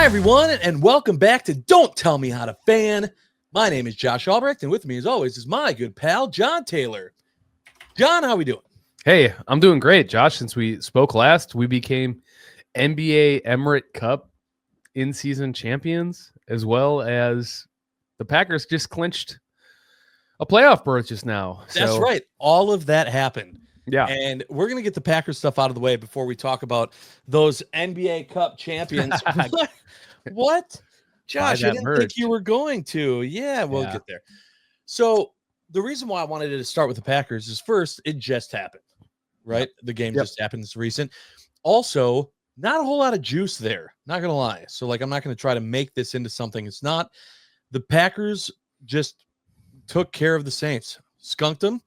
Hi, everyone, and welcome back to Don't Tell Me How to Fan. My name is Josh Albrecht, and with me, as always, is my good pal, John Taylor. John, how we doing? Hey, I'm doing great, Josh. Since we spoke last, we became NBA Emirates Cup in-season champions, as well as the Packers just clinched a playoff berth just now. That's right. All of that happened. Yeah. And we're going to get the Packers stuff out of the way before we talk about those NBA Cup champions. What? Josh, I didn't think you were going to. Yeah, we'll get there. So the reason why I wanted to start with the Packers is first, it just happened, right? The game just happened. It's recent. Also, not a whole lot of juice there. Not going to lie. So, I'm not going to try to make this into something it's not. The Packers just took care of the Saints, skunked them.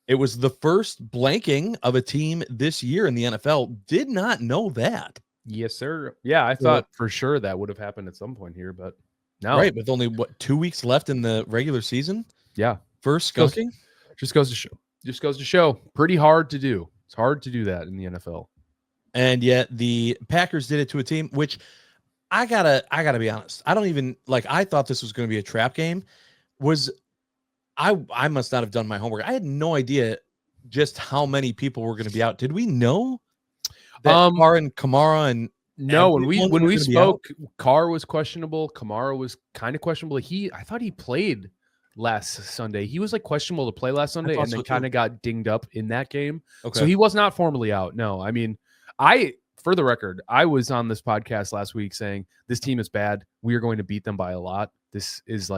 It was the first blanking of a team this year in the NFL. Did not know that. Yes, sir. Yeah, I thought for sure that would have happened at some point here, but no. Right, with only 2 weeks left in the regular season. Yeah, first skunking. Just goes to show. Just goes to show. Pretty hard to do. It's hard to do that in the NFL. And yet the Packers did it to a team, which I gotta be honest. I don't even I thought this was going to be a trap game. I must not have done my homework. I had no idea just how many people were going to be out. Did we know that Carr and Kamara and no? When we spoke, Carr was questionable. Kamara was kind of questionable. I thought he played last Sunday. He was questionable to play last Sunday, and then kind of got dinged up in that game. Okay. So he was not formally out. No, I mean, for the record, I was on this podcast last week saying this team is bad. We are going to beat them by a lot. This is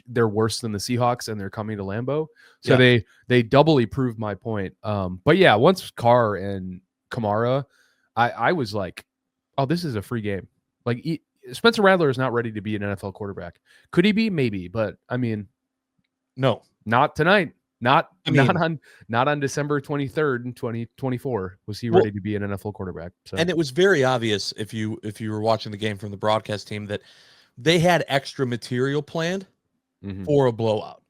they're worse than the Seahawks, and they're coming to Lambeau. So they doubly proved my point. But yeah, once Carr and Kamara, I was like, oh, this is a free game. Spencer Rattler is not ready to be an NFL quarterback. Could he be? Maybe, but I mean, no, not tonight. Not on December 23rd in 2024 was he ready to be an NFL quarterback. So. And it was very obvious if you were watching the game from the broadcast team that they had extra material planned for a blowout.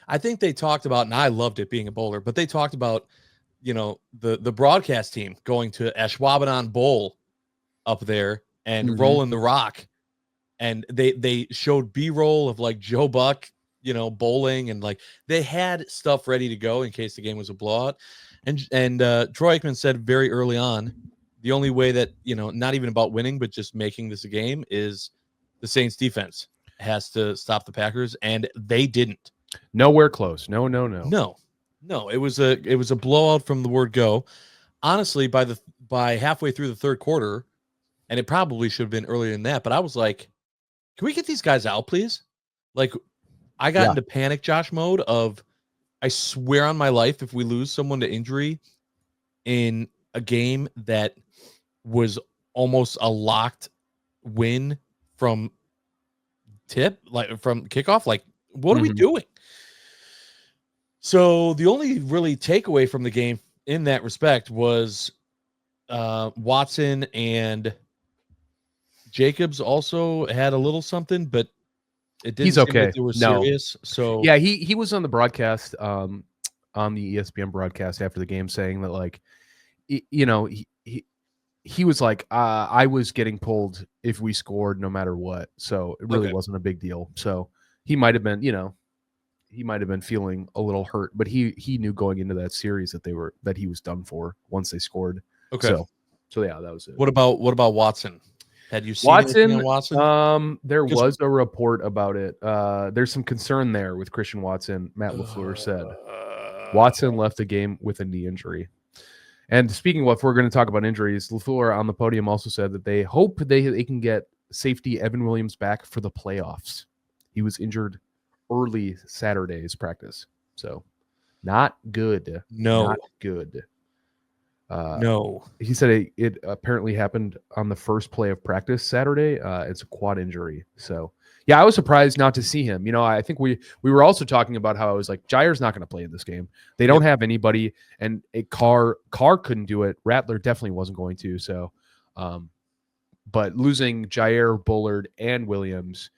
I think they talked about, and I loved it being a bowler, but they talked about, the broadcast team going to Ashwaubenon Bowl up there and rolling the rock. And they showed B-roll of Joe Buck, bowling, and they had stuff ready to go in case the game was a blowout. And Troy Aikman said very early on, the only way that, not even about winning, but just making this a game is the Saints defense has to stop the Packers, and they didn't. Nowhere close. No. It was a blowout from the word go. Honestly, by halfway through the third quarter, and it probably should have been earlier than that, but I was like, can we get these guys out, please? I got into panic Josh mode of, I swear on my life, if we lose someone to injury in a game that was almost a locked win from from kickoff, what are we doing? So the only really takeaway from the game in that respect was Watson and Jacobs also had a little something, but it didn't seem like they were serious. So yeah, he was on the broadcast, on the ESPN broadcast after the game, saying that he was like, I was getting pulled if we scored no matter what, so it really wasn't a big deal. So he might have been, he might have been feeling a little hurt, but he knew going into that series that he was done for once they scored. Okay, so yeah, that was it. What about Watson? Had you seen Watson? There was a report about it. There's some concern there with Christian Watson. Matt LaFleur said Watson left the game with a knee injury. And speaking of, if we're going to talk about injuries, LaFleur on the podium also said that they hope they can get safety Evan Williams back for the playoffs. He was injured early Saturday's practice, so not good. Not good. No. He said it apparently happened on the first play of practice Saturday. It's a quad injury. So, yeah, I was surprised not to see him. I think we were also talking about how I was like, Jair's not going to play in this game. They don't have anybody, and Carr couldn't do it. Rattler definitely wasn't going to. So, but losing Jair, Bullard, and Williams,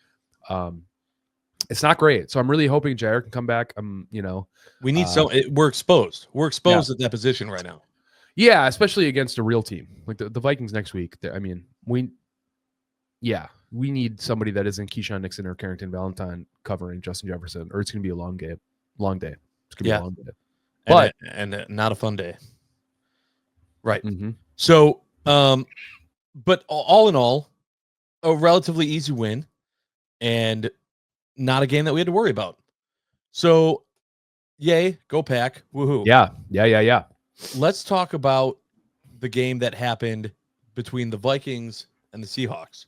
it's not great. So I'm really hoping Jair can come back. We need we're exposed. We're exposed at that position right now. Yeah, especially against a real team like the Vikings next week. I mean, we need somebody that isn't Keyshawn Nixon or Carrington Valentine covering Justin Jefferson, or it's going to be a long game, long day. It's going to be a long day, but and not a fun day. Right. Mm-hmm. So, but all in all, a relatively easy win, and not a game that we had to worry about. So, yay, go Pack, woohoo! Yeah. Let's talk about the game that happened between the Vikings and the Seahawks,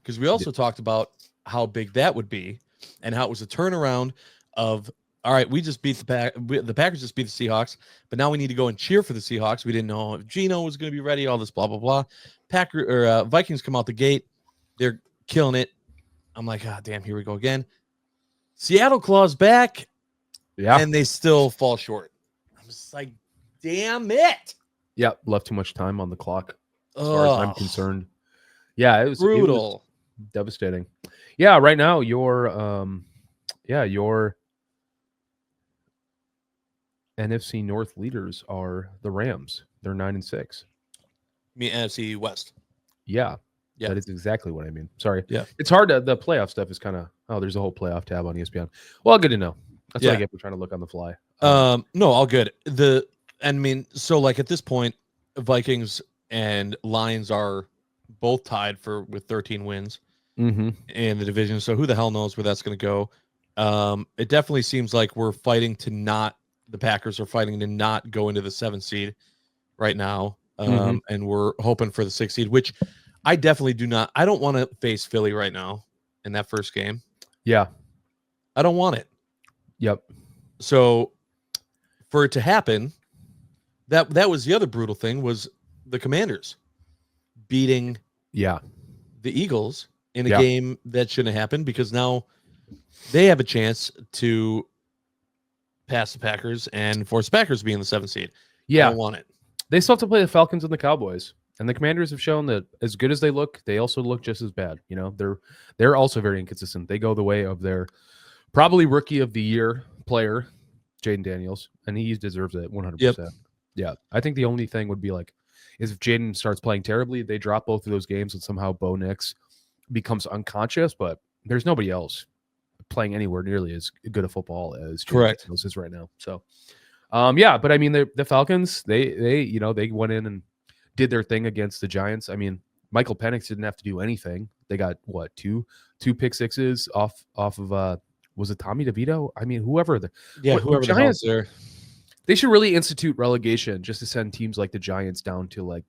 because we also talked about how big that would be and how it was a turnaround of, all right, we just beat the Packers just beat the Seahawks, but now we need to go and cheer for the Seahawks. We didn't know if Geno was going to be ready, all this blah blah blah. Vikings come out the gate, they're killing it. I'm like, ah, damn, here we go again. Seattle claws back, and they still fall short. I'm just like, damn it. Yeah, left too much time on the clock as far as I'm concerned. Yeah, it was brutal. It was devastating. Yeah, right now your NFC North leaders are the Rams. They're 9-6. Me NFC West. Yeah. That is exactly what I mean. Sorry. Yeah. It's hard to, the playoff stuff is kind of, there's a whole playoff tab on ESPN. Well, good to know. That's what I get for trying to look on the fly. No, all good. So like at this point, Vikings and Lions are both tied with 13 wins in the division. So who the hell knows where that's going to go? It definitely seems like the Packers are fighting to not go into the 7th seed right now. And we're hoping for the 6th seed, which I definitely do not. I don't want to face Philly right now in that first game. Yeah. I don't want it. Yep. So for it to happen, that was the other brutal thing, was the Commanders beating the Eagles in a game that shouldn't have happened, because now they have a chance to pass the Packers and force the Packers to be in the 7th seed. Yeah. I don't want it. They still have to play the Falcons and the Cowboys. And the Commanders have shown that as good as they look, they also look just as bad. You know, they're also very inconsistent. They go the way of their probably rookie of the year player, Jaden Daniels, and he deserves it 100%. Yep. Yeah. I think the only thing would be is if Jaden starts playing terribly, they drop both of those games and somehow Bo Nix becomes unconscious, but there's nobody else playing anywhere nearly as good a football as Jaden Daniels is right now. So, but I mean, the Falcons, they went in and did their thing against the Giants. I mean, Michael Penix didn't have to do anything. They got two pick sixes off of was it Tommy DeVito? I mean, whoever the Giants there. They should really institute relegation just to send teams like the Giants down to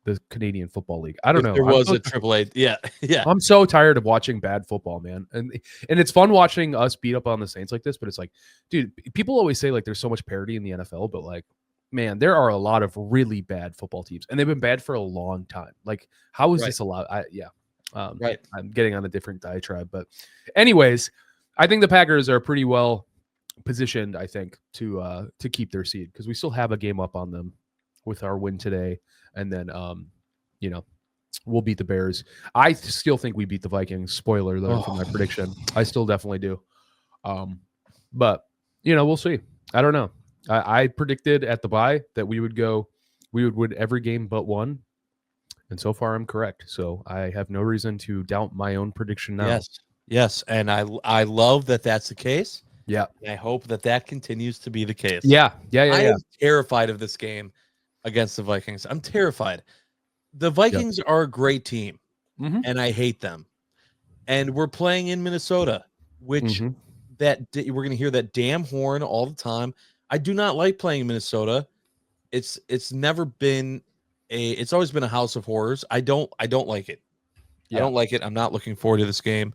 the Canadian Football League. I don't know. There was a AAA. Yeah. I'm so tired of watching bad football, man. And it's fun watching us beat up on the Saints like this, but it's like, dude, people always say there's so much parity in the NFL, but man, there are a lot of really bad football teams, and they've been bad for a long time. How is this allowed? Right. I'm getting on a different diatribe, but anyways, I think the Packers are pretty well positioned, I think, to keep their seed, because we still have a game up on them with our win today, and then we'll beat the Bears. I still think we beat the Vikings. Spoiler though for my prediction. I still definitely do. But we'll see. I don't know. I predicted at the bye that we would win every game but one. And so far I'm correct. So I have no reason to doubt my own prediction now. Yes. And I love that that's the case. Yeah. And I hope that continues to be the case. Yeah. I am terrified of this game against the Vikings. I'm terrified. The Vikings are a great team, and I hate them. And we're playing in Minnesota, which we're going to hear that damn horn all the time. I do not like playing in Minnesota. It's never been it's always been a house of horrors. I don't like it. I don't like it. I'm not looking forward to this game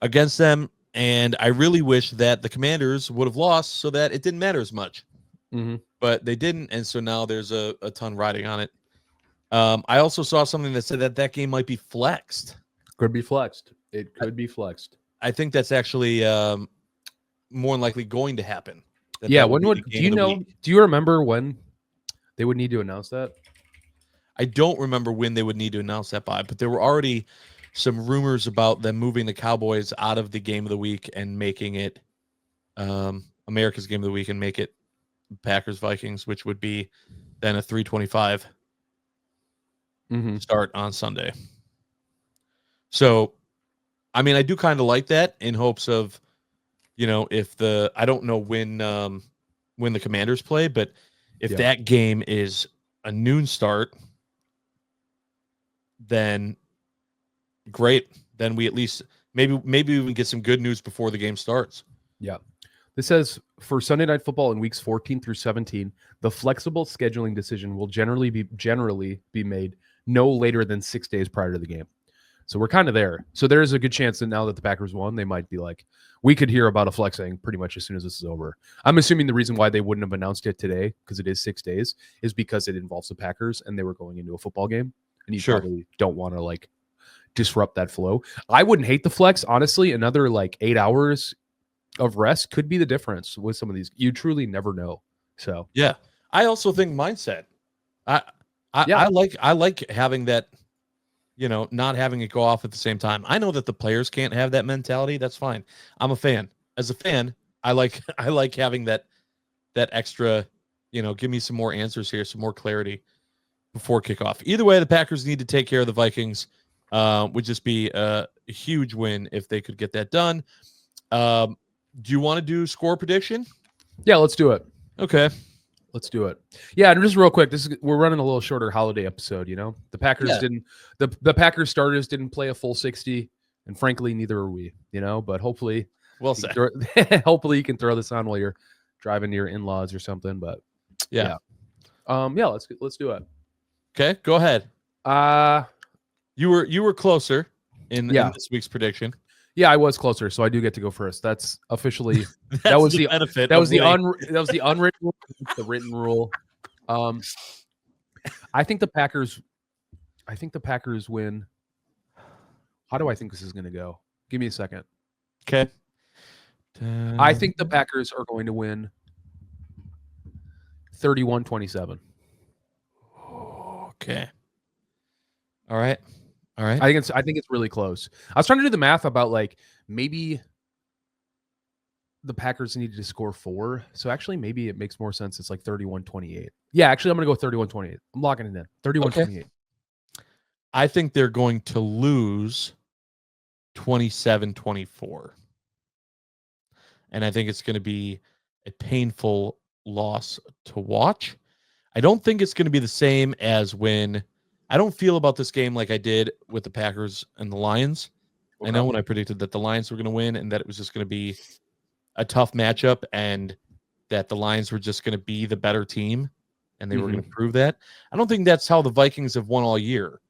against them. And I really wish that the Commanders would have lost so that it didn't matter as much. But they didn't, and so now there's a ton riding on it. I also saw something that said that game might be flexed. Could be flexed. It could be flexed. I think that's actually more than likely going to happen. Do you remember when they would need to announce that? I don't remember when they would need to announce that by, but there were already some rumors about them moving the Cowboys out of the game of the week and making it America's game of the week and make it Packers Vikings, which would be then a 3:25 start on Sunday. So I mean, I do kind of like that in hopes of, if I don't know when the Commanders play, but if that game is a noon start, then great. Then we at least maybe we can get some good news before the game starts. Yeah. This says for Sunday Night Football in weeks 14 through 17, the flexible scheduling decision will generally be made no later than 6 days prior to the game. So we're kind of there. So there is a good chance that now that the Packers won, they might be like, we could hear about a flexing pretty much as soon as this is over. I'm assuming the reason why they wouldn't have announced it today, because it is 6 days, is because it involves the Packers and they were going into a football game. And you probably don't want to like disrupt that flow. I wouldn't hate the flex. Honestly, another like 8 hours of rest could be the difference with some of these. You truly never know. So yeah, I also think mindset. I like having that, not having it go off at the same time. I know that the players can't have that mentality. That's fine. I'm a fan. As a fan, I like having that extra, give me some more answers here, some more clarity before kickoff. Either way, the Packers need to take care of the Vikings. Would just be a huge win if they could get that done. Do you want to do score prediction? Yeah, let's do it. Okay. Let's do it. Yeah, and just real quick, we're running a little shorter holiday episode, The Packers didn't the Packers starters didn't play a full 60, and frankly, neither are we, but hopefully hopefully you can throw this on while you're driving to your in-laws or something. But yeah. Let's do it. Okay, go ahead. You were closer in this week's prediction. Yeah, I was closer, so I do get to go first. That's officially that was the benefit. That was the unwritten rule, the written rule. I think the Packers win. How do I think this is going to go? Give me a second. Okay. I think the Packers are going to win 31-27. Okay. All right. I think it's really close. I was trying to do the math about like maybe the Packers needed to score 4. So actually maybe it makes more sense. It's like 31-28. Yeah, actually I'm going to go 31-28. I'm locking it in. 31-28. Okay. I think they're going to lose 27-24. And I think it's going to be a painful loss to watch. I don't think it's going to be the same as when I don't feel about this game like I did with the Packers and the Lions. Okay. I know when I predicted that the Lions were going to win and that it was just going to be a tough matchup and that the Lions were just going to be the better team and they were going to prove that. I don't think that's how the Vikings have won all year.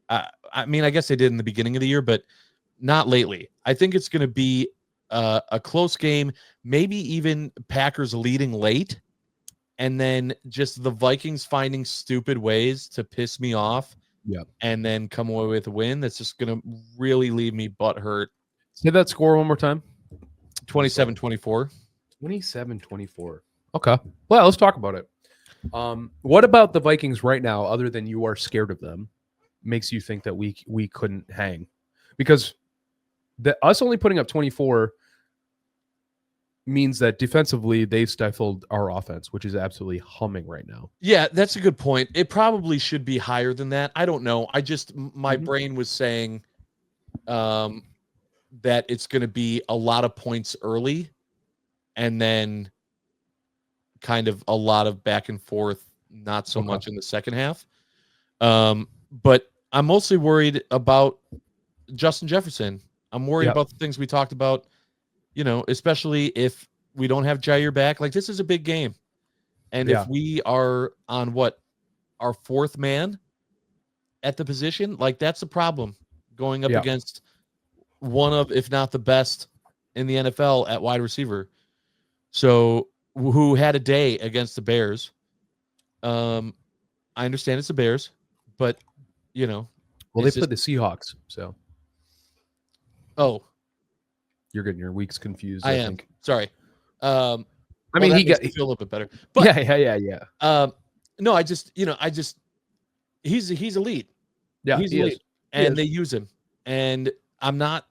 I mean, I guess they did in the beginning of the year, but not lately. I think it's going to be a close game, maybe even Packers leading late. And then just the Vikings finding stupid ways to piss me off. Yeah. And then come away with a win that's just going to really leave me butthurt. Say that score one more time. 27-24. 27-24. Okay. Well, let's talk about it. What about the Vikings right now, other than you are scared of them, makes you think that we couldn't hang? Because us only putting up 24 means that defensively they've stifled our offense, which is absolutely humming right now. Yeah, that's a good point. It probably should be higher than that. I don't know. My brain was saying that it's going to be a lot of points early and then kind of a lot of back and forth, not so much in the second half. But I'm mostly worried about Justin Jefferson. I'm worried about the things we talked about. Especially if we don't have Jair back, like this is a big game. And if we are on our fourth man at the position, like that's a problem going up against one of, if not the best in the NFL at wide receiver. So who had a day against the Bears. I understand it's the Bears, but well, they played the Seahawks. So, you're getting your weeks confused. I think. Sorry. I mean, he got feel a little bit better. But yeah. No, I just he's elite. Yeah, he's elite, and they use him. And I'm not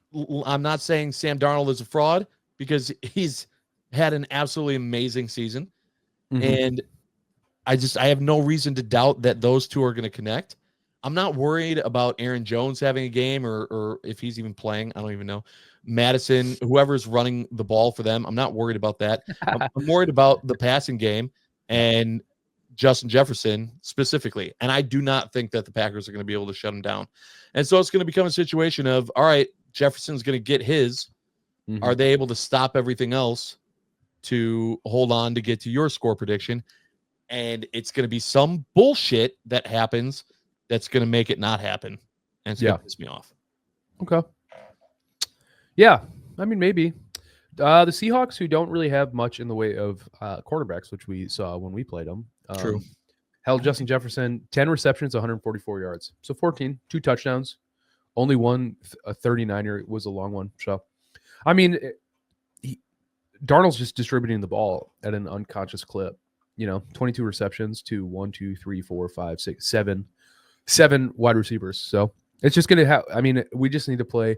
saying Sam Darnold is a fraud because he's had an absolutely amazing season, and I have no reason to doubt that those two are going to connect. I'm not worried about Aaron Jones having a game or if he's even playing. I don't even know. Madison, whoever's running the ball for them, I'm not worried about that. I'm worried about the passing game and Justin Jefferson specifically. And I do not think that the Packers are going to be able to shut him down. And so it's going to become a situation of, all right, Jefferson's going to get his. Mm-hmm. Are they able to stop everything else to hold on to get to your score prediction? And it's going to be some bullshit that happens that's going to make it not happen. And it's going to piss me off. Okay. Yeah. I mean, maybe. The Seahawks, who don't really have much in the way of quarterbacks, which we saw when we played them. True. Held Justin Jefferson, 10 receptions, 144 yards. So 14, 2 touchdowns. Only one, a 39er was a long one. So, I mean, Darnold's just distributing the ball at an unconscious clip. 22 receptions to 1, 2, 3, 4, 5, 6, 7 wide receivers. So it's just going to have, I mean, we just need to play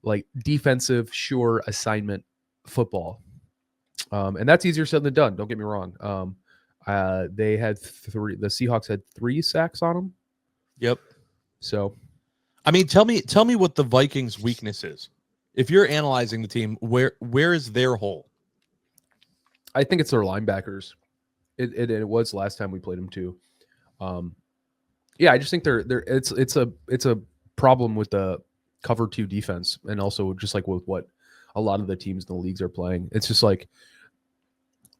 like defensive, sure assignment football. And that's easier said than done. Don't get me wrong. They had the Seahawks had 3 sacks on them. Yep. So, I mean, tell me what the Vikings' weakness is. If you're analyzing the team, where is their hole? I think it's their linebackers. It was last time we played them too. Yeah, I just think it's a problem with the cover 2 defense, and also just like with what a lot of the teams in the leagues are playing. It's just like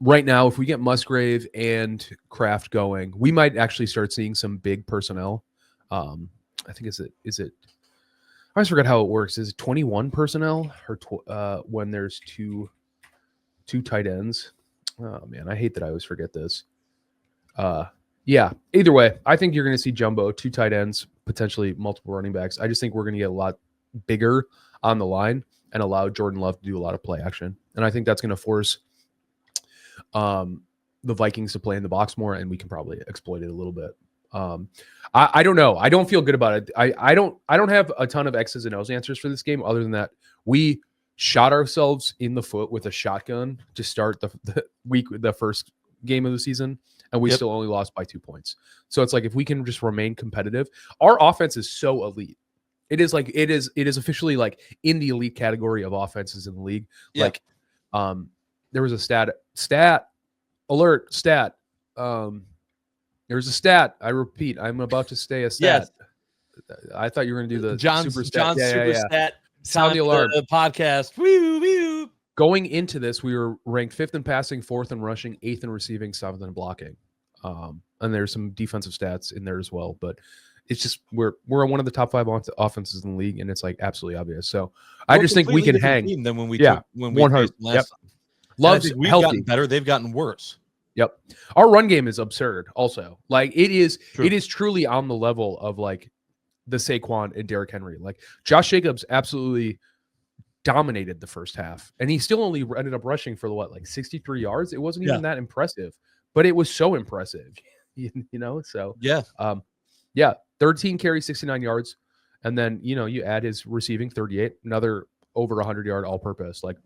right now, if we get Musgrave and Kraft going, we might actually start seeing some big personnel. I think is it I always forget how it works. Is it 21 personnel or when there's two tight ends? Oh man, I hate that I always forget this. Yeah, either way, I think you're going to see jumbo, 2 tight ends, potentially multiple running backs. I just think we're going to get a lot bigger on the line and allow Jordan Love to do a lot of play action. And I think that's going to force the Vikings to play in the box more, and we can probably exploit it a little bit. I don't know. I don't feel good about it. I don't have a ton of X's and O's answers for this game, other than that we shot ourselves in the foot with a shotgun to start the first game of the season, and we still only lost by 2 points. So it's like, if we can just remain competitive, our offense is so elite. It is officially like in the elite category of offenses in the league. Yeah. Like, there was a stat alert. There's a stat. I repeat, I'm about to say a stat. Yes. I thought you were going to do the super stat. Sound the alarm. The podcast. Woo, woo. Going into this, we were ranked 5th in passing, 4th in rushing, 8th in receiving, 7th in blocking. And there's some defensive stats in there as well. But it's just we're one of the top 5 offenses in the league, and it's like absolutely obvious. So I just think we can hang. Than when we took, when we 100 last time. Love's we've healthy. Gotten better. They've gotten worse. Yep. Our run game is absurd. Also, like it is truly on the level of like the Saquon and Derrick Henry. Like Josh Jacobs absolutely dominated the first half, and he still only ended up rushing for 63 yards. It wasn't even that impressive, but it was so impressive, So 13 carries, 69 yards, and then you add his receiving 38, another over 100-yard all-purpose. Like,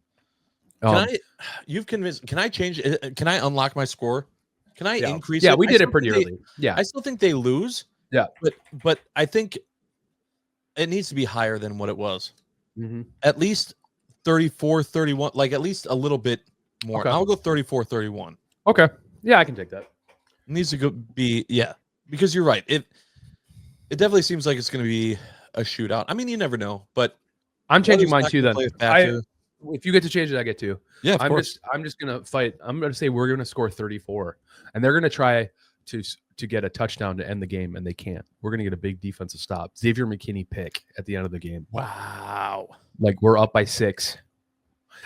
you've convinced? Can I change? Can I unlock my score? Can I increase? Yeah, we did it pretty early. I still think they lose. Yeah, but I think it needs to be higher than what it was. Mm-hmm. At least 34-31, like at least a little bit more. Okay. I'll go 34-31. Okay. Yeah, I can take that. It needs to be because you're right. It definitely seems like it's going to be a shootout. I mean, you never know, but I'm changing mine too. Then if you get to change it, I get to. Yeah, I'm just gonna fight. I'm gonna say we're gonna score 34, and they're gonna try to get a touchdown to end the game, and they can't. We're gonna get a big defensive stop. Xavier McKinney pick at the end of the game. Wow. Like we're up by 6.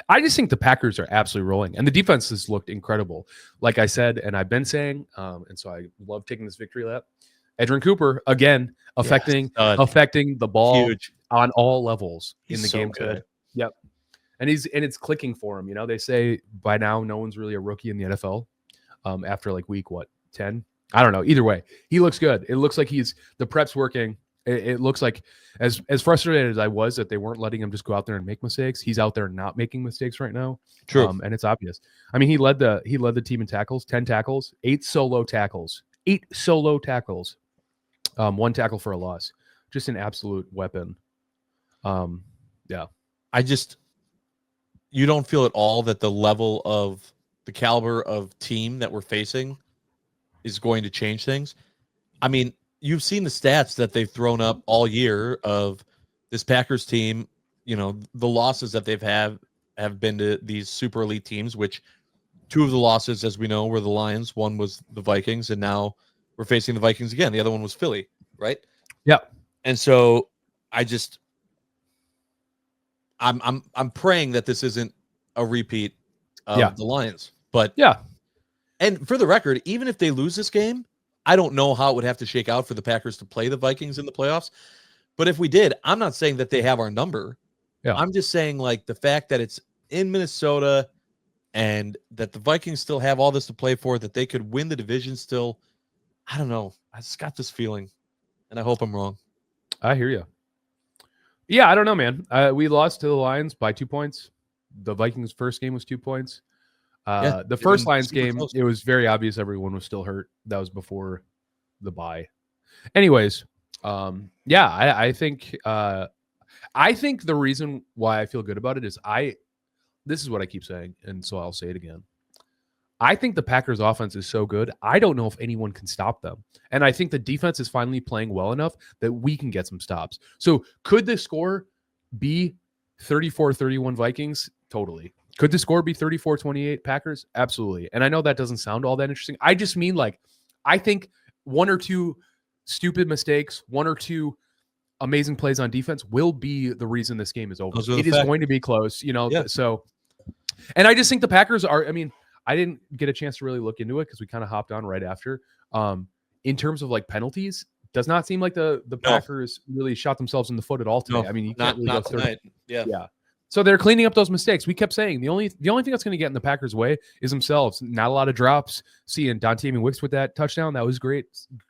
I just think the Packers are absolutely rolling, and the defense has looked incredible. Like I said, and I've been saying, and so I love taking this victory lap. Edrin Cooper again affecting the ball on all levels in the game today. Yep. And it's clicking for him. They say by now no one's really a rookie in the NFL after like week 10. I don't know. Either way, he looks good. It looks like the prep's working. It looks like as frustrated as I was that they weren't letting him just go out there and make mistakes. He's out there not making mistakes right now. True. And it's obvious. I mean, he led the team in tackles, 10 tackles, 8 solo tackles. 1 tackle for a loss. Just an absolute weapon. Yeah. You don't feel at all that the level of the caliber of team that we're facing is going to change things. I mean, you've seen the stats that they've thrown up all year of this Packers team. You know, the losses that they've have been to these super elite teams, which 2 of the losses, as we know, were the Lions. One was the Vikings, and now we're facing the Vikings again. The other one was Philly, right? Yeah. And so I'm praying that this isn't a repeat of the Lions. But and for the record, even if they lose this game, I don't know how it would have to shake out for the Packers to play the Vikings in the playoffs. But if we did, I'm not saying that they have our number. Yeah. I'm just saying, like, the fact that it's in Minnesota and that the Vikings still have all this to play for, that they could win the division still. I don't know. I just got this feeling, and I hope I'm wrong. I hear you. Yeah, I don't know, man. We lost to the Lions by 2 points. The Vikings' first game was 2 points. The first Lions game, close. It was very obvious everyone was still hurt. That was before the bye. Anyways, I think the reason why I feel good about it is this is what I keep saying, and so I'll say it again. I think the Packers offense is so good. I don't know if anyone can stop them. And I think the defense is finally playing well enough that we can get some stops. So could the score be 34-31 Vikings? Totally. Could the score be 34-28 Packers? Absolutely. And I know that doesn't sound all that interesting. I just mean, like, I think 1 or 2 stupid mistakes, 1 or 2 amazing plays on defense will be the reason this game is over. It is going to be close, you know. Yeah. So, and I just think the Packers are, I mean, I didn't get a chance to really look into it because we kind of hopped on right after. In terms of, like, penalties, does not seem like the Packers really shot themselves in the foot at all today. No, I mean, you can't really go tonight. Yeah. So they're cleaning up those mistakes. We kept saying the only thing that's going to get in the Packers' way is themselves. Not a lot of drops. Seeing Dontayvion Wicks with that touchdown, that was great.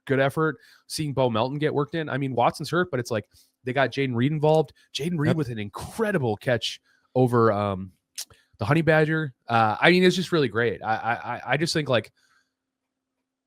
Good effort. Seeing Bo Melton get worked in. I mean, Watson's hurt, but it's like they got Jaden Reed involved. Jaden Reed with an incredible catch over the Honey Badger. I mean, it's just really great. I just think, like,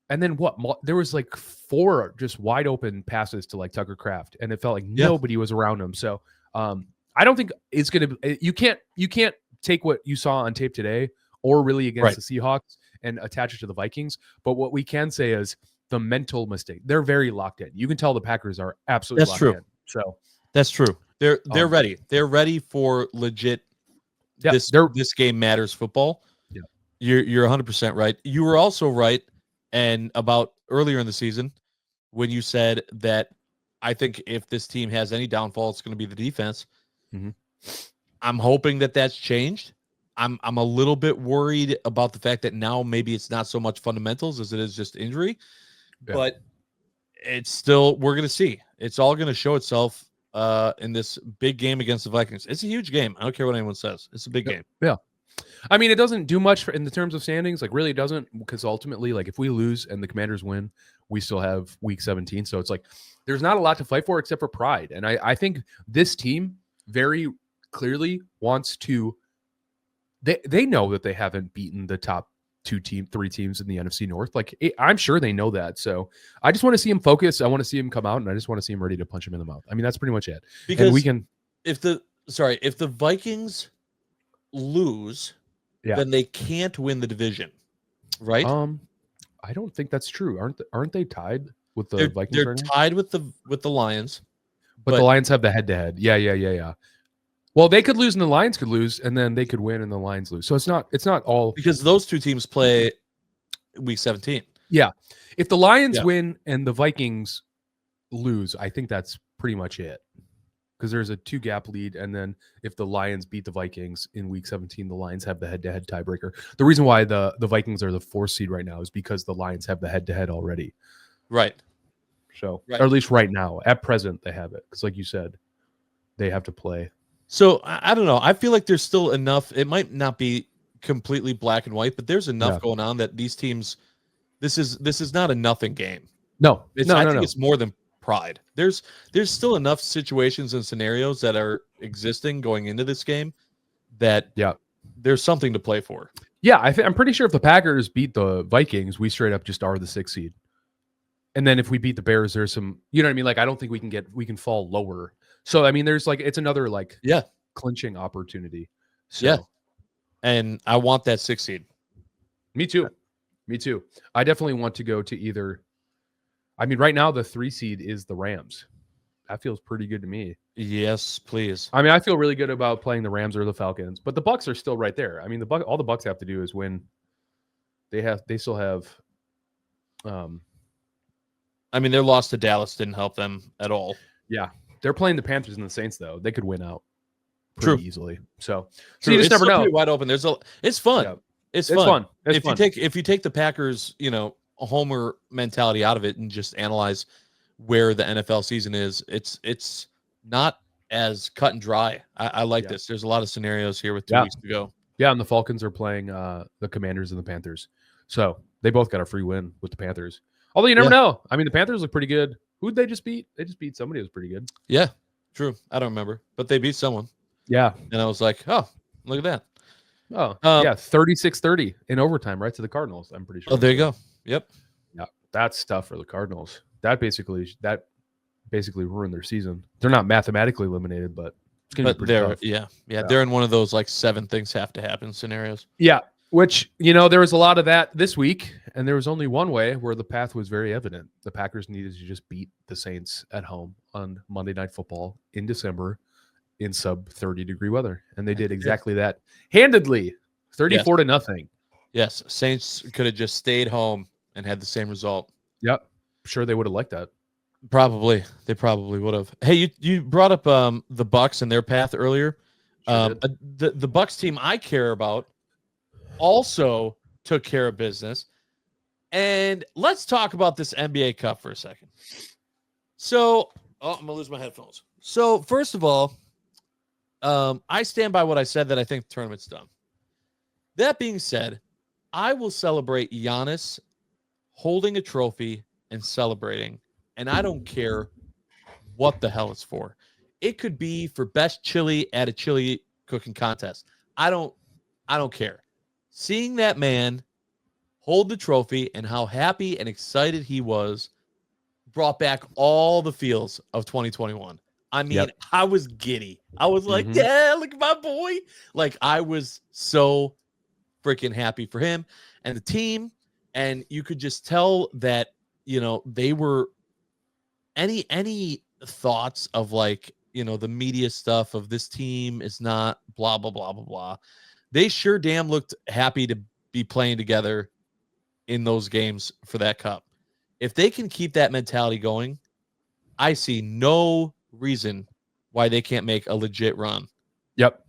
and then there was like 4 just wide open passes to, like, Tucker Kraft, and it felt like nobody was around him. So I don't think it's going to, you can't take what you saw on tape today or really against the Seahawks and attach it to the Vikings. But what we can say is the mental mistake. They're very locked in. You can tell the Packers are absolutely locked in. So that's true. They're ready. They're ready for legit. This game matters football. Yeah. You're 100% right. You were also right. And about earlier in the season when you said that I think if this team has any downfall, it's going to be the defense. Mm-hmm. I'm hoping that that's changed. I'm a little bit worried about the fact that now maybe it's not so much fundamentals as it is just injury, but it's still, we're going to see. It's all going to show itself in this big game against the Vikings. It's a huge game. I don't care what anyone says. It's a big game. Yeah. I mean, it doesn't do much in the terms of standings. Like, really doesn't, because ultimately, like, if we lose and the Commanders win, we still have week 17. So it's like, there's not a lot to fight for except for pride. And I think this team very clearly wants to, they know that they haven't beaten the top 3 teams in the NFC North. Like, I'm sure they know that. So I just want to see him focus. I want to see him come out, and I just want to see him ready to punch him in the mouth. I mean, that's pretty much it. Because and we can, if the Vikings lose, then they can't win the division, right? I don't think that's true. Aren't they tied with the Vikings? They're tied with the Lions, but the Lions have the head-to-head. Yeah. Well, they could lose and the Lions could lose, and then they could win and the Lions lose. So it's not all, because those 2 teams play week 17. Yeah. If the Lions win and the Vikings lose, I think that's pretty much it. Because there's a 2-gap lead, and then if the Lions beat the Vikings in week 17, the Lions have the head-to-head tiebreaker. The reason why the Vikings are the 4th seed right now is because the Lions have the head-to-head already. Right. So, or at least right now, at present, they have it. Because, like you said, they have to play. So I don't know. I feel like there's still enough. It might not be completely black and white, but there's enough going on that these teams. This is not a nothing game. No, I think it's more than pride. There's still enough situations and scenarios that are existing going into this game that there's something to play for. Yeah, I'm pretty sure if the Packers beat the Vikings, we straight up just are the 6th seed. And then if we beat the Bears, there's some, you know what I mean? Like, I don't think we can fall lower. So, I mean, there's like, it's another like clinching opportunity. So, and I want that 6 seed. Me too. I definitely want to go to either. I mean, right now the 3 seed is the Rams. That feels pretty good to me. Yes, please. I mean, I feel really good about playing the Rams or the Falcons, but the Bucs are still right there. I mean, all the Bucs have to do is win. They still have. I mean, their loss to Dallas didn't help them at all. Yeah, they're playing the Panthers and the Saints though. They could win out pretty easily. So you just never know. Wide open. It's fun. Yeah. It's fun. If you take the Packers, a homer mentality out of it and just analyze where the NFL season is, it's not as cut and dry. I like this. There's a lot of scenarios here with 2 weeks to go. Yeah, and the Falcons are playing the Commanders and the Panthers. So they both got a free win with the Panthers. Although you never know. I mean, the Panthers look pretty good. Who'd they just beat? They just beat somebody who was pretty good. Yeah, true. I don't remember, but they beat someone. Yeah. And I was like, oh, look at that. Oh, 36-30 in overtime, right to the Cardinals, I'm pretty sure. Oh, there you go. Yep. Yeah, that's tough for the Cardinals. That basically ruined their season. They're not mathematically eliminated, but it's going to be pretty tough. Yeah, they're in one of those like 7 things have to happen scenarios. Yeah, which, there was a lot of that this week, and there was only one way where the path was very evident. The Packers needed to just beat the Saints at home on Monday Night Football in December in sub 30-degree weather, and they did exactly that handedly, 34-0. Yes, Saints could have just stayed home and had the same result. Yep, sure they would have liked that. Probably, they probably would have. Hey, you brought up the Bucs and their path earlier. Sure the Bucs team I care about also took care of business, and let's talk about this NBA Cup for a second. So, I'm gonna lose my headphones. So, first of all, I stand by what I said that I think the tournament's done. That being said, I will celebrate Giannis holding a trophy and celebrating, and I don't care what the hell it's for. It could be for best chili at a chili cooking contest. I don't care. Seeing that man hold the trophy and how happy and excited he was brought back all the feels of 2021. I mean, I was giddy. I was like, yeah, look at my boy. Like, I was so freaking happy for him and the team. And you could just tell that, they were any thoughts of like, the media stuff of this team is not blah, blah, blah, blah, blah. They sure damn looked happy to be playing together in those games for that cup. If they can keep that mentality going, I see no reason why they can't make a legit run. Yep.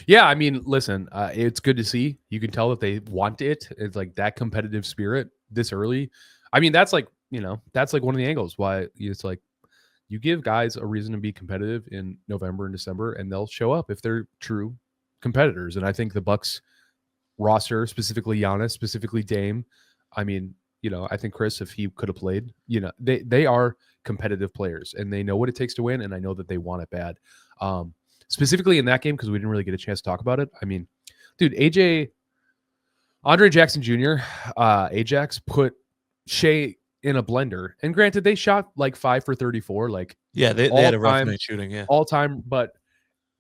Yeah, I mean, listen, it's good to see. You can tell that they want it. It's like that competitive spirit this early. I mean, that's like, that's like one of the angles why it's like you give guys a reason to be competitive in November and December, and they'll show up if they're true competitors. And I think the Bucs roster, specifically Giannis, specifically Dame, I mean, I think Chris, if he could have played, they are competitive players and they know what it takes to win. And I know that they want it bad. Specifically in that game, because we didn't really get a chance to talk about it. I mean, dude, Andre Jackson Jr., Ajax put Shea in a blender. And granted, they shot like 5 for 34. Like, yeah, they had a rough night shooting, all time. But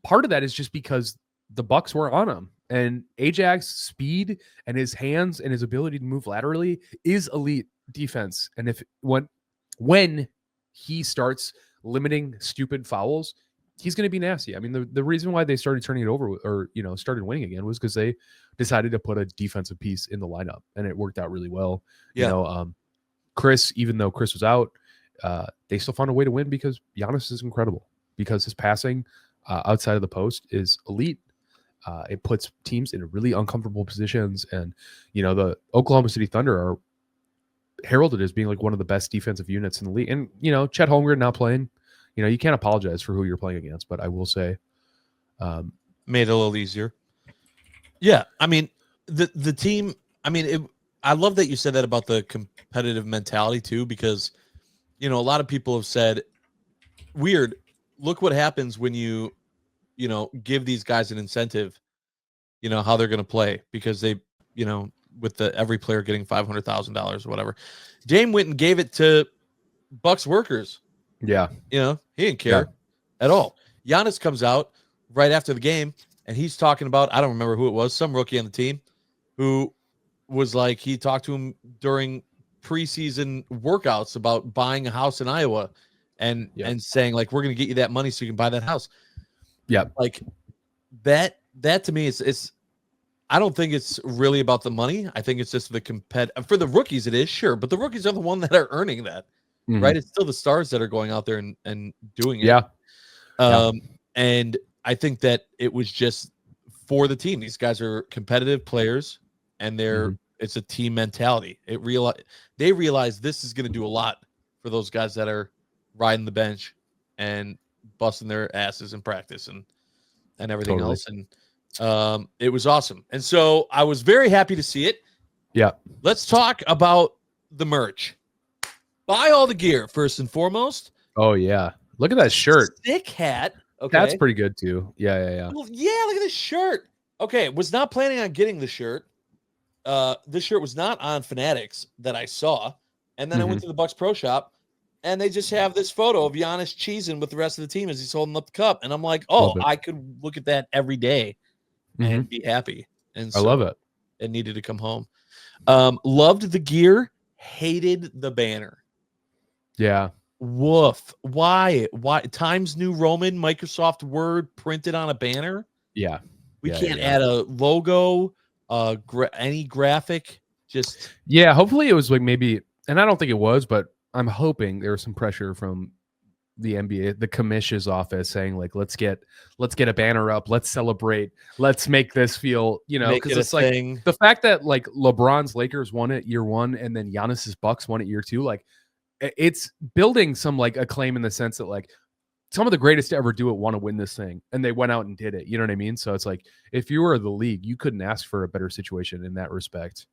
part of that is just because the Bucs were on him. And Ajax's speed and his hands and his ability to move laterally is elite defense. And when he starts limiting stupid fouls, he's going to be nasty. I mean, the reason why they started turning it over or, started winning again was because they decided to put a defensive piece in the lineup, and it worked out really well. Yeah. Chris, even though Chris was out, they still found a way to win because Giannis is incredible, because his passing outside of the post is elite. It puts teams in really uncomfortable positions. And, the Oklahoma City Thunder are heralded as being like one of the best defensive units in the league. And, Chet Holmgren not playing, you can't apologize for who you're playing against, but I will say made it a little easier. Yeah. I mean, the team, I mean, I love that you said that about the competitive mentality too, because, a lot of people have said, weird, look what happens when you give these guys an incentive, how they're going to play, because they, with every player getting $500,000 or whatever. Dame went and gave it to Bucks workers. Yeah. He didn't care at all. Giannis comes out right after the game, and he's talking about, I don't remember who it was, some rookie on the team who was like, he talked to him during preseason workouts about buying a house in Iowa and saying, like, we're going to get you that money so you can buy that house. Yeah. Like that to me is I don't think it's really about the money. I think it's just the for the rookies it is, sure, but the rookies are the one that are earning that. Right? It's still the stars that are going out there and doing it. Yeah. And I think that it was just for the team. These guys are competitive players, and it's a team mentality. They realize this is going to do a lot for those guys that are riding the bench and busting their asses in practice and everything else. And it was awesome. And so I was very happy to see it. Yeah. Let's talk about the merch. Buy all the gear first and foremost. Oh yeah. Look at that shirt. Sick hat. Okay. That's pretty good too. Yeah. Well, yeah, look at this shirt. Okay, was not planning on getting the shirt. This shirt was not on Fanatics that I saw. And then I went to the Bucks Pro Shop, and they just have this photo of Giannis cheesing with the rest of the team as he's holding up the cup. And I'm like, oh, I could look at that every day and be happy. And so I love it. It needed to come home. Loved the gear, hated the banner. Yeah. Woof. Why? Times New Roman, Microsoft Word printed on a banner? Yeah. We can't add a logo, any graphic. Just hopefully it was like maybe, and I don't think it was, but I'm hoping there was some pressure from the NBA, the commission's office, saying like, let's get a banner up, let's celebrate, let's make this feel, because it's like thing. The fact that like LeBron's Lakers won it year 1 and then Giannis's Bucks won it year 2, like it's building some like acclaim in the sense that like some of the greatest to ever do it want to win this thing, and they went out and did it. You know what I mean? So it's like if you were the league, you couldn't ask for a better situation in that respect.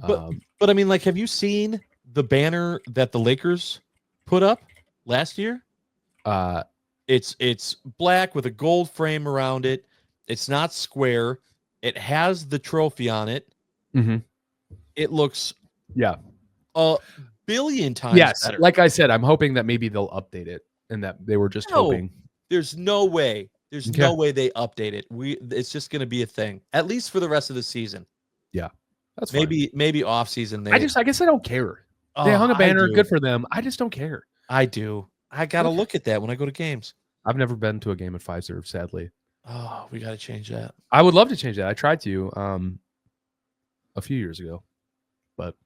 But I mean, like, have you seen the banner that the Lakers put up last year? It's black with a gold frame around it. It's not square. It has the trophy on it. It looks a billion times better. Like I said, I'm hoping that maybe they'll update it and that they were just hoping. There's no way. There's no way they update it. It's just going to be a thing, at least for the rest of the season. Yeah, that's maybe off season. I guess I don't care. They hung a banner. Good for them. I just don't care. I do. I got to look at that when I go to games. I've never been to a game at Pfizer, sadly. Oh, we got to change that. I would love to change that. I tried to a few years ago, but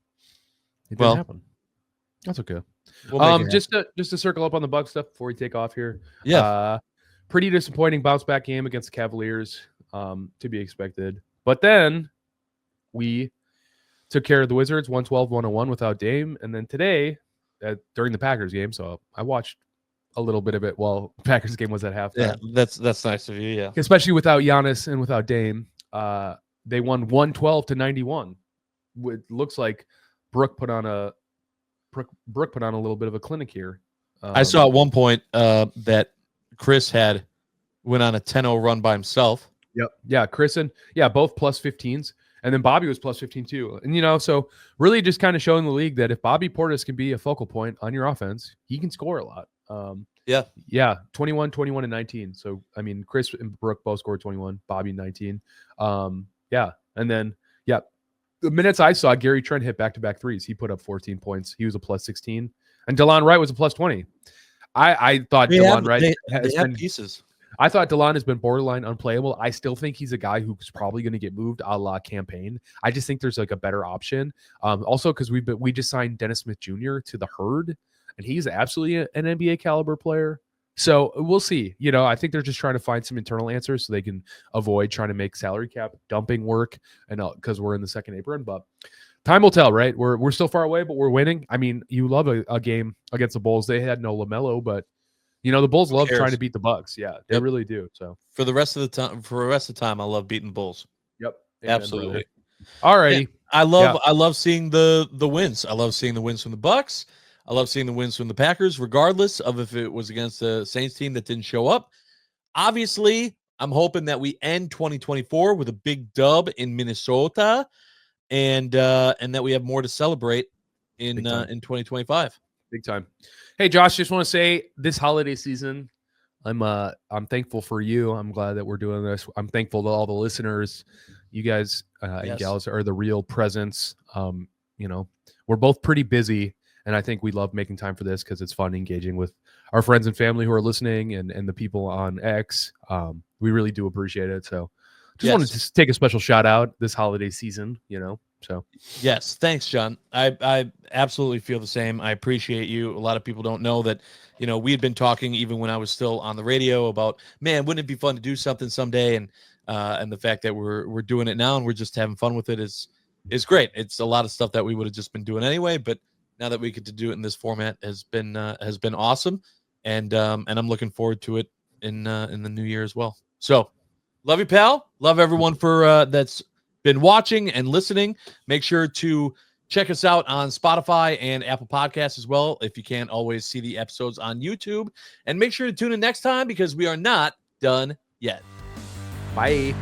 it didn't happen. That's okay. Just to circle up on the Bucks stuff before we take off here. Yeah. Pretty disappointing bounce back game against the Cavaliers, to be expected. But then we took care of the Wizards 112-101 without Dame, and then today during the Packers game, so I watched a little bit of it while the Packers game was at halftime. Yeah, that's nice of you. Yeah, especially without Giannis and without Dame, they won 112-91. It looks like Brooke put on a little bit of a clinic here. I saw at one point that Chris went on a 10-0 run by himself. Yep. Yeah, Chris and both plus 15s. And then Bobby was plus 15 too. And, so really just kind of showing the league that if Bobby Portis can be a focal point on your offense, he can score a lot. Yeah. 21, 21, and 19. So, I mean, Chris and Brooke both scored 21, Bobby 19. And then, the minutes I saw, Gary Trent hit back-to-back threes. He put up 14 points. He was a plus 16. And DeLon Wright was a plus 20. I thought DeLon Wright has been pieces. I thought DeLon has been borderline unplayable. I still think he's a guy who's probably going to get moved a la campaign. I just think there's like a better option. Also, because we just signed Dennis Smith Jr. to the Herd, and he's absolutely an NBA caliber player. So we'll see. I think they're just trying to find some internal answers so they can avoid trying to make salary cap dumping work, and because we're in the second apron. But time will tell, right? We're still far away, but we're winning. I mean, you love a game against the Bulls. They had no LaMelo, but the Bulls love trying to beat the Bucks. Yeah, they really do. So for the rest of the time, I love beating Bulls. Yep, absolutely. All righty. I love seeing the wins. I love seeing the wins from the Bucks. I love seeing the wins from the Packers, regardless of if it was against the Saints team that didn't show up. Obviously, I'm hoping that we end 2024 with a big dub in Minnesota, and that we have more to celebrate in 2025. Big time. Hey, Josh, just want to say this holiday season, I'm thankful for you. I'm glad that we're doing this. I'm thankful to all the listeners. You guys and gals are the real presence. We're both pretty busy, and I think we love making time for this because it's fun engaging with our friends and family who are listening and the people on X. We really do appreciate it. So just wanted to take a special shout out this holiday season, So yes, thanks, John. I absolutely feel the same. I appreciate you. A lot of people don't know that, we had been talking even when I was still on the radio about, man, wouldn't it be fun to do something someday? And the fact that we're doing it now and we're just having fun with it is great. It's a lot of stuff that we would have just been doing anyway, but now that we get to do it in this format has been awesome, and I'm looking forward to it in the new year as well. So, love you, pal. Love everyone for that's been watching and listening. Make sure to check us out on Spotify and Apple Podcasts as well. If you can't always see the episodes on YouTube, and make sure to tune in next time because we are not done yet. Bye.